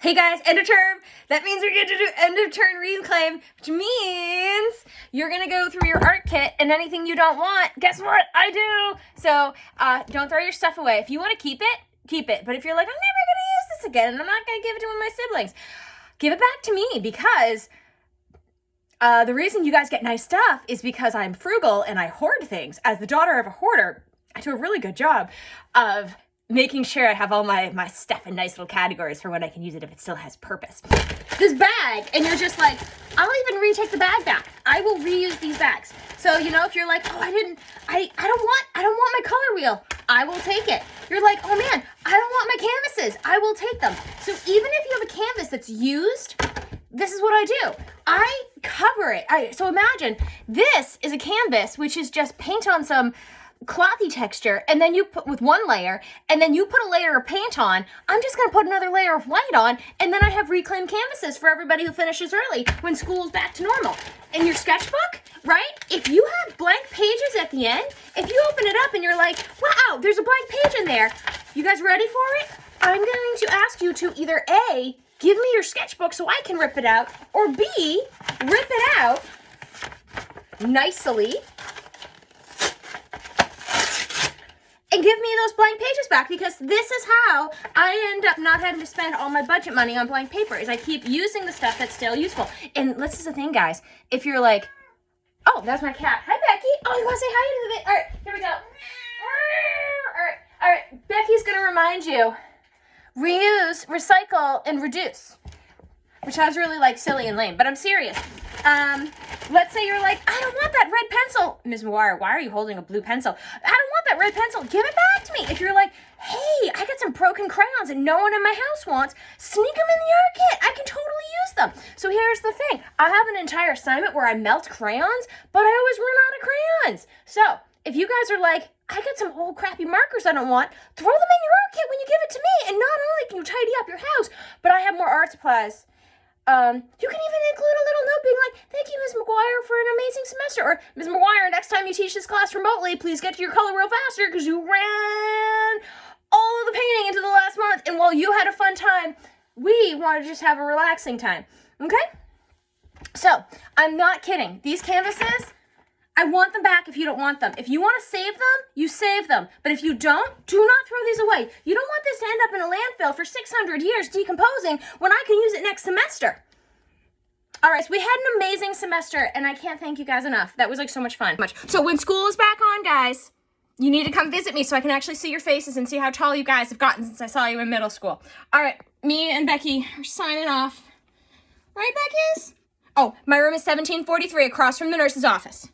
Hey guys, end of term. That means we're going to do end of term reclaim, which means you're going to go through your art kit and anything you don't want, guess what? I do. So don't throw your stuff away. If you want to keep it, keep it. But if you're like, I'm never going to use this again and I'm not going to give it to one of my siblings, give it back to me because the reason you guys get nice stuff is because I'm frugal and I hoard things. As the daughter of a hoarder, I do a really good job of making sure I have all my stuff in nice little categories for when I can use it if it still has purpose. This bag, and you're just like, I'll even retake the bag back. I will reuse these bags. So, you know, if you're like, oh, I don't want my color wheel, I will take it. You're like, oh man, I don't want my canvases, I will take them. So even if you have a canvas that's used, this is what I do. I cover it. So imagine this is a canvas, which is just paint on some clothy texture, and then you put with one layer, and then you put a layer of paint on. I'm just gonna put another layer of white on, and then I have reclaimed canvases for everybody who finishes early when school is back to normal. In your sketchbook, right? If you have blank pages at the end, if you open it up and you're like, wow, there's a blank page in there, you guys ready for it? I'm going to ask you to either A, give me your sketchbook so I can rip it out, or B, rip it out nicely and give me those blank pages back, because this is how I end up not having to spend all my budget money on blank paper, is I keep using the stuff that's still useful. And this is the thing, guys. If you're like, oh, that's my cat. Hi, Becky. Oh, you want to say hi to the... All right, here we go. All right. Becky's going to remind you, reuse, recycle, and reduce. Which sounds really like silly and lame, but I'm serious. Let's say you're like, I don't want that red pencil. Ms. McGuire, why are you holding a blue pencil? I don't want that red pencil. Give it back to me. If you're like, hey, I got some broken crayons that no one in my house wants, sneak them in the art kit. I can totally use them. So here's the thing. I have an entire assignment where I melt crayons, but I always run out of crayons. So if you guys are like, I got some old crappy markers I don't want, throw them in your art kit when you give it to me. And not only can you tidy up your house, but I have more art supplies. You can even include a little note being like, thank you, Ms. McGuire, for an amazing semester. Or, Ms. McGuire, next time you teach this class remotely, please get to your color real faster because you ran all of the painting into the last month. And while you had a fun time, we want to just have a relaxing time. Okay? So, I'm not kidding. These canvases, I want them back if you don't want them. If you want to save them, you save them. But if you don't, do not throw these away. You don't want this to end up in a landfill for 600 years decomposing when I can use it next semester. All right, so we had an amazing semester, and I can't thank you guys enough. That was like so much fun. So when school is back on, guys, you need to come visit me so I can actually see your faces and see how tall you guys have gotten since I saw you in middle school. All right, me and Becky are signing off. Right, Becky's? Oh, my room is 1743 across from the nurse's office.